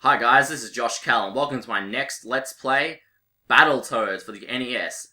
Hi guys, this is JoshKall, and welcome to my next Let's Play, Battletoads for the NES.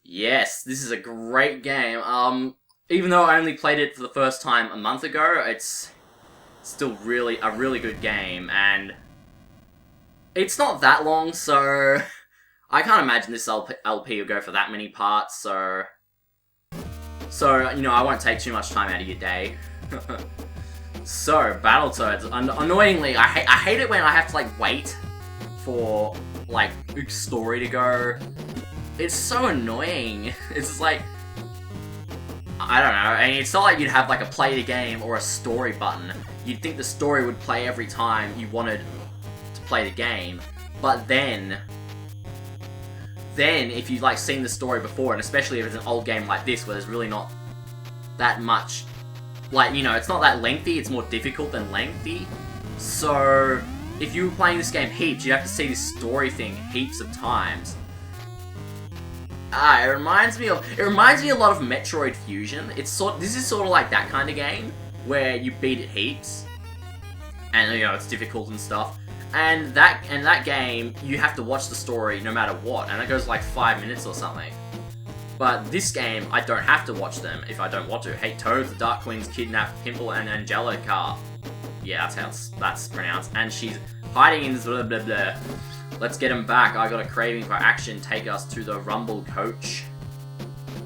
Yes, this is a great game. Even though I only played it for the first time a month ago, it's still a really good game, and it's not that long, so I can't imagine this LP will go for that many parts, so you know, I won't take too much time out of your day. So, Battletoads. Annoyingly, I hate it when I have to, like, wait for, like, story to go. It's so annoying. It's just like, I don't know, I mean, it's not like you'd have, like, a play the game or a story button. You'd think the story would play every time you wanted to play the game. But then if you've, like, seen the story before, and especially if it's an old game like this, where there's really not that much, like, you know, it's not that lengthy, it's more difficult than lengthy. So, if you were playing this game heaps, you have to see this story thing heaps of times. It reminds me a lot of Metroid Fusion. This is sort of like that kind of game, where you beat it heaps, and, you know, it's difficult and stuff. And that game, you have to watch the story no matter what, and it goes like 5 minutes or something. But this game, I don't have to watch them if I don't want to. Hey, Toads, the Dark Queen's kidnapped Pimple and Angelica. Yeah, that's how that's pronounced. And she's hiding in blah blah blah. Let's get him back. I got a craving for action. Take us to the Rumble Coach.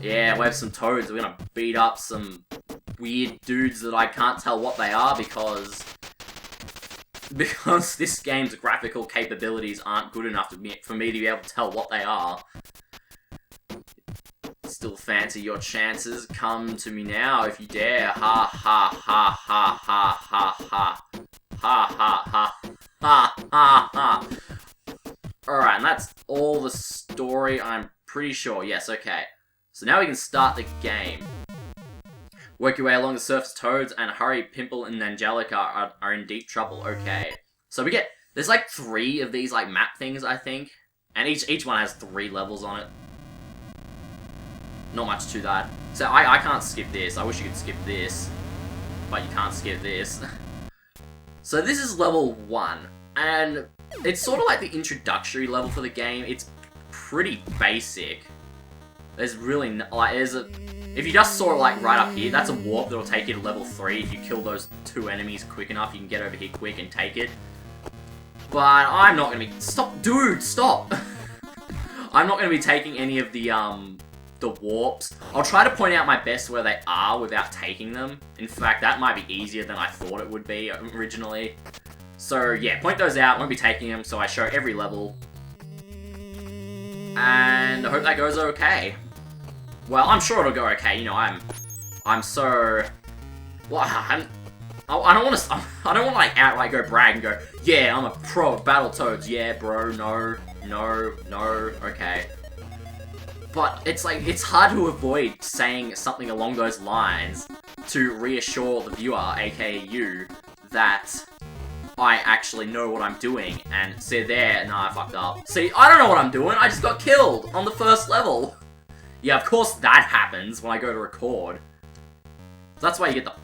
Yeah, we have some Toads. We're gonna beat up some weird dudes that I can't tell what they are because this game's graphical capabilities aren't good enough for me to be able to tell what they are. Still fancy your chances? Come to me now if you dare. Ha ha ha ha ha ha ha. Ha ha ha ha ha ha. Alright, and that's all the story, I'm pretty sure. Yes, okay. So now we can start the game. Work your way along the surface, Toads, and hurry, Pimple and Angelica are in deep trouble. Okay. So there's like 3 of these like map things, I think. And each one has 3 levels on it. Not much to that. So I can't skip this. I wish you could skip this. But you can't skip this. So this is level 1. And it's sort of like the introductory level for the game. It's pretty basic. There's really if you just saw it like right up here, that's a warp that'll take you to level 3. If you kill those 2 enemies quick enough, you can get over here quick and take it. But I'm not gonna be... Stop! Dude, stop! I'm not gonna be taking any of the warps. I'll try to point out my best where they are without taking them. In fact, that might be easier than I thought it would be originally. So yeah, point those out, won't be taking them, so I show every level. And I hope that goes okay. Well, I'm sure it'll go okay, you know, I'm so... Well, I don't want to like outright go brag and go, yeah, I'm a pro at Battletoads, yeah bro, no, okay. But it's like, it's hard to avoid saying something along those lines to reassure the viewer, aka you, that I actually know what I'm doing, and see there, nah, I fucked up. See, I don't know what I'm doing, I just got killed on the first level. Yeah, of course that happens when I go to record. That's why you get the...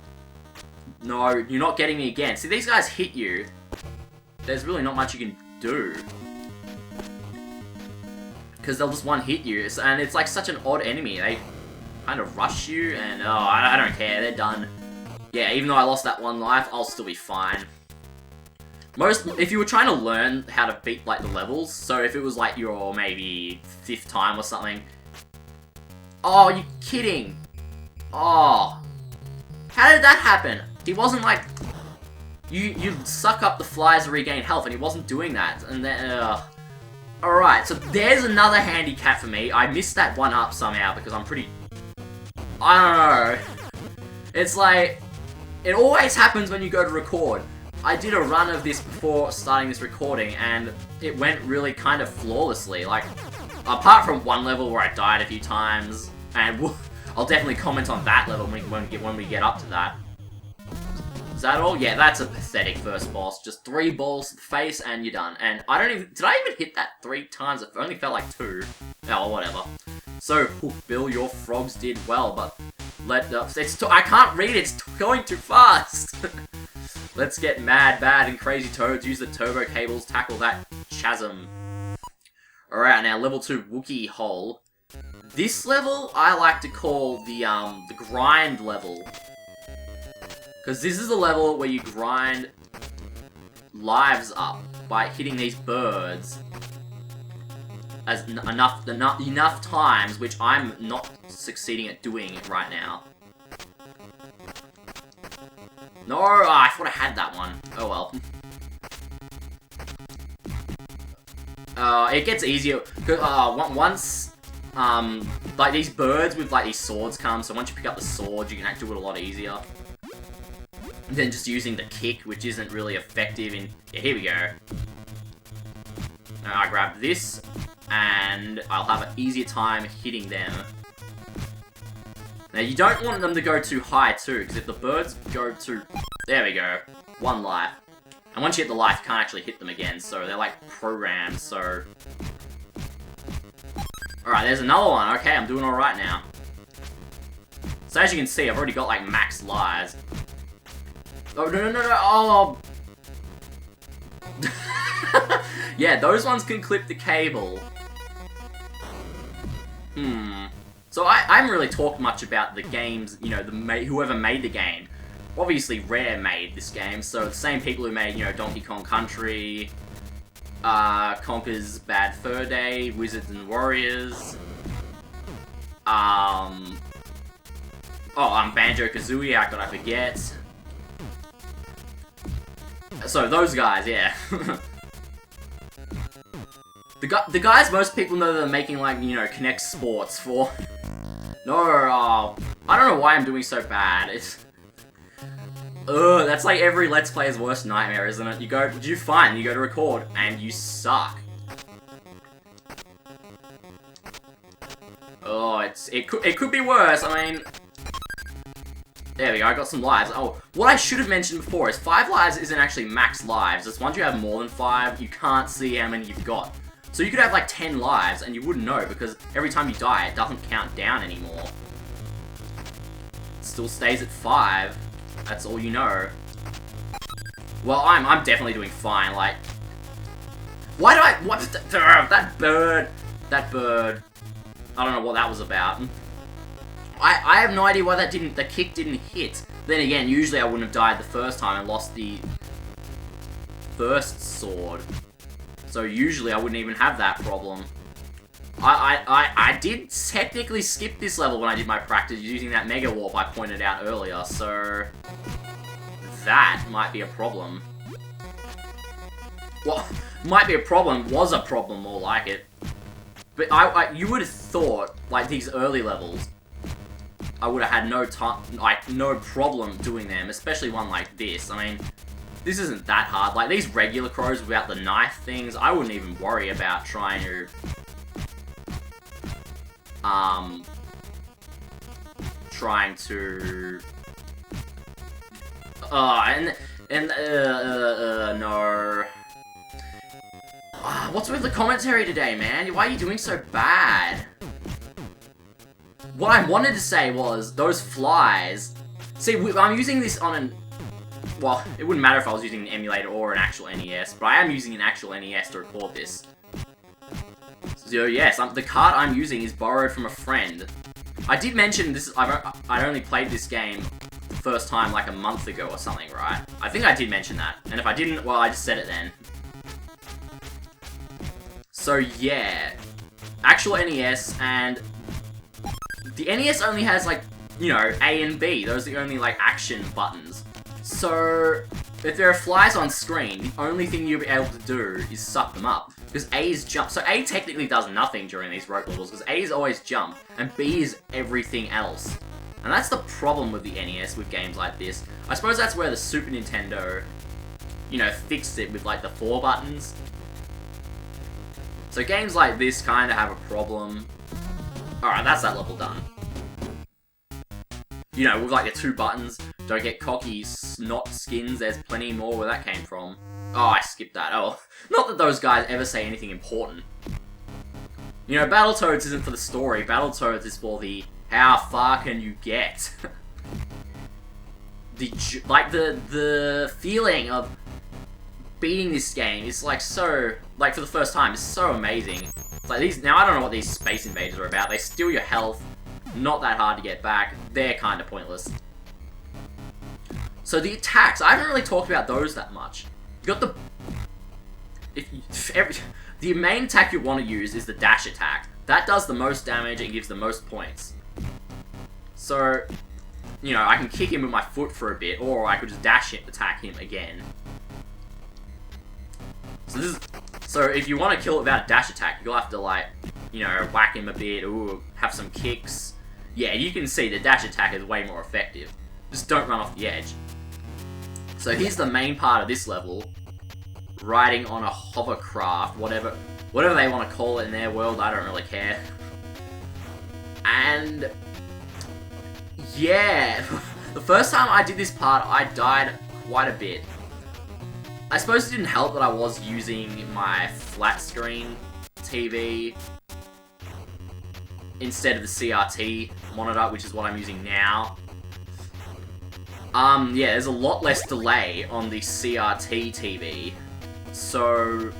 No, you're not getting me again. See, these guys hit you. There's really not much you can do. Because they'll just one-hit you, and it's like such an odd enemy. They kind of rush you, and oh, I don't care, they're done. Yeah, even though I lost that 1 life, I'll still be fine. If you were trying to learn how to beat, like, the levels, so if it was, like, your maybe 5th time or something... Oh, you kidding? Oh. How did that happen? He wasn't, like... You suck up the flies to regain health, and he wasn't doing that, and then, Alright, so there's another handicap for me. I missed that one up somehow because I'm pretty... I don't know. It's like... It always happens when you go to record. I did a run of this before starting this recording and it went really kind of flawlessly. Like, apart from one level where I died a few times, and I'll definitely comment on that level when we get up to that. Is that all? Yeah, that's a pathetic first boss. Just 3 balls to the face and you're done. And I don't even... Did I even hit that 3 times? It only felt like 2. Oh, whatever. So, Bill, your frogs did well, but... I can't read, it's going too fast! Let's get mad, bad, and crazy Toads. Use the turbo cables, tackle that chasm. Alright, now level 2 Wookiee hole. This level I like to call the grind level. Because this is the level where you grind lives up by hitting these birds as enough times, which I'm not succeeding at doing right now. No, I thought I had that one. Oh well. It gets easier once like these birds with like these swords come. So once you pick up the sword, you can do it a lot easier than just using the kick, which isn't really effective. In here we go. Now I grab this, and I'll have an easier time hitting them. Now you don't want them to go too high too, because if the birds go too, there we go, 1 life. And once you hit the life, you can't actually hit them again, so they're like programmed, so... Alright, there's another one. Okay, I'm doing alright now. So as you can see, I've already got like max lives. Oh, no, oh! Yeah, those ones can clip the cable. So I haven't really talked much about the games, you know, whoever made the game. Obviously, Rare made this game, so the same people who made, you know, Donkey Kong Country, Conker's Bad Fur Day, Wizards and Warriors, Banjo-Kazooie, how could I forget? So, those guys, yeah. The guys most people know that are making, like, you know, Connect Sports for... No, I don't know why I'm doing so bad. It's... Ugh, that's like every Let's Player's worst nightmare, isn't it? You go to record, and you suck. Oh, it could be worse, I mean... There we go, I got some lives. Oh, what I should have mentioned before is 5 lives isn't actually max lives. It's once you have more than 5, you can't see how many you've got. So you could have like 10 lives, and you wouldn't know, because every time you die, it doesn't count down anymore. It still stays at 5. That's all you know. Well, I'm definitely doing fine, like... Why do I... What is that bird? That bird. I don't know what that was about. I have no idea why the kick didn't hit. Then again, usually I wouldn't have died the first time and lost the first sword. So usually I wouldn't even have that problem. I did technically skip this level when I did my practice using that Mega Warp I pointed out earlier, so... That might be a problem. Well, might be a problem, was a problem, more like it. But you would have thought, like, these early levels, I would have had no problem doing them, especially one like this. I mean, this isn't that hard. Like, these regular crows without the knife things, I wouldn't even worry about trying to... no. What's with the commentary today, man? Why are you doing so bad? What I wanted to say was, those flies... See, I'm using this on an... Well, it wouldn't matter if I was using an emulator or an actual NES, but I am using an actual NES to record this. So yes, the card I'm using is borrowed from a friend. I did mention this, I only played this game the first time like a month ago or something, right? I think I did mention that, and if I didn't, well, I just said it then. So yeah, actual NES, and the NES only has like, you know, A and B. Those are the only like action buttons. So if there are flies on screen, the only thing you'll be able to do is suck them up. Because A is jump. So A technically does nothing during these rope levels, because A is always jump, and B is everything else. And that's the problem with the NES with games like this. I suppose that's where the Super Nintendo, you know, fixed it with like the 4 buttons. So games like this kind of have a problem. Alright, that's that level done. You know, with like the 2 buttons, don't get cocky, not skins, there's plenty more where that came from. Oh, I skipped that. Oh, not that those guys ever say anything important. You know, Battletoads isn't for the story, Battletoads is for the how far can you get? the feeling of beating this game is like so, like for the first time, is so amazing. It's like these, now I don't know what these Space Invaders are about. They steal your health, not that hard to get back. They're kind of pointless. So the attacks, I haven't really talked about those that much. You got the main attack you want to use is the dash attack. That does the most damage and gives the most points. So, you know, I can kick him with my foot for a bit, or I could just dash attack him again. So if you want to kill it without a dash attack, you'll have to, like, you know, whack him a bit, or have some kicks. Yeah, you can see the dash attack is way more effective. Just don't run off the edge. So here's the main part of this level. Riding on a hovercraft, whatever they want to call it in their world, I don't really care. And yeah, the first time I did this part, I died quite a bit. I suppose it didn't help that I was using my flat screen TV instead of the CRT monitor, which is what I'm using now. Yeah, there's a lot less delay on the CRT TV. So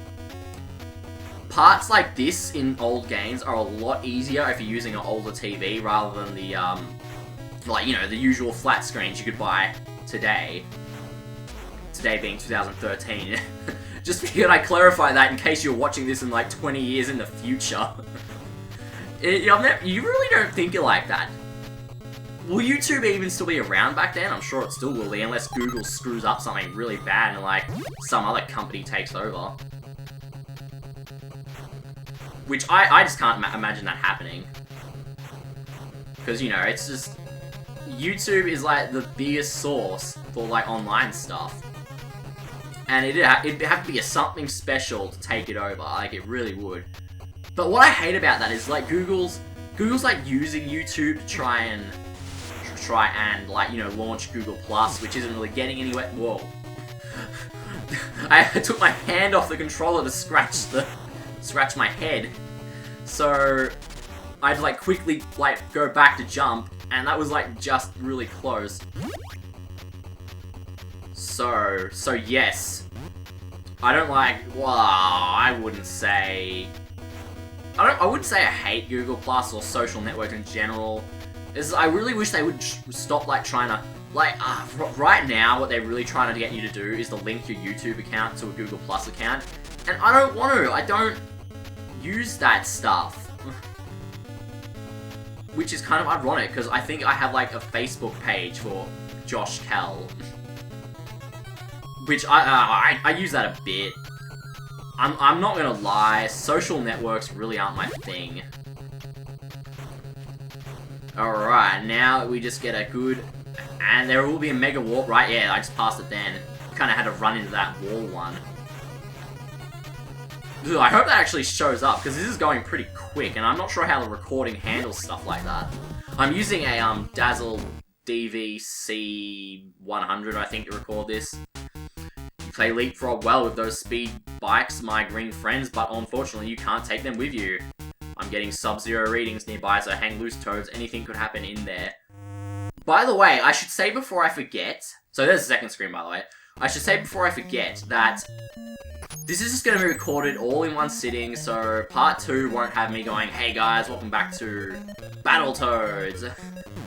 parts like this in old games are a lot easier if you're using an older TV rather than the, like, you know, the usual flat screens you could buy today. Today being 2013. Just figured I'd clarify that in case you're watching this in like 20 years in the future. You really don't think it like that. Will YouTube even still be around back then? I'm sure it still will be, unless Google screws up something really bad and, like, some other company takes over. Which I just can't imagine that happening. Because, you know, it's just... YouTube is, like, the biggest source for, like, online stuff. And it'd have to be something special to take it over. Like, it really would. But what I hate about that is, like, Google's like, using YouTube to try and, like, you know, launch Google Plus, which isn't really getting anywhere. Whoa. I took my hand off the controller to scratch my head. So, I'd, like, quickly, like, go back to jump, and that was, like, just really close. So yes. I don't like, well, I wouldn't say I hate Google Plus or social network in general. I really wish they would stop, like, trying to, like, right now what they're really trying to get you to do is to link your YouTube account to a Google Plus account. And I don't want to. I don't use that stuff. Which is kind of ironic, because I think I have, like, a Facebook page for JoshKall. Which, I use that a bit. I'm not gonna lie, social networks really aren't my thing. Alright, now we just get a good... And there will be a mega warp, right? Yeah, I just passed it then. Kinda had to run into that wall one. Ugh, I hope that actually shows up, because this is going pretty quick, and I'm not sure how the recording handles stuff like that. I'm using a, Dazzle DVC100, I think, to record this. You play Leapfrog well with those speed bikes, my green friends, but unfortunately you can't take them with you. I'm getting sub-zero readings nearby, so hang loose, Toads. Anything could happen in there. By the way, I should say before I forget... So there's the second screen, by the way. I should say before I forget that this is just going to be recorded all in one sitting, so part 2 won't have me going, hey guys, welcome back to Battletoads.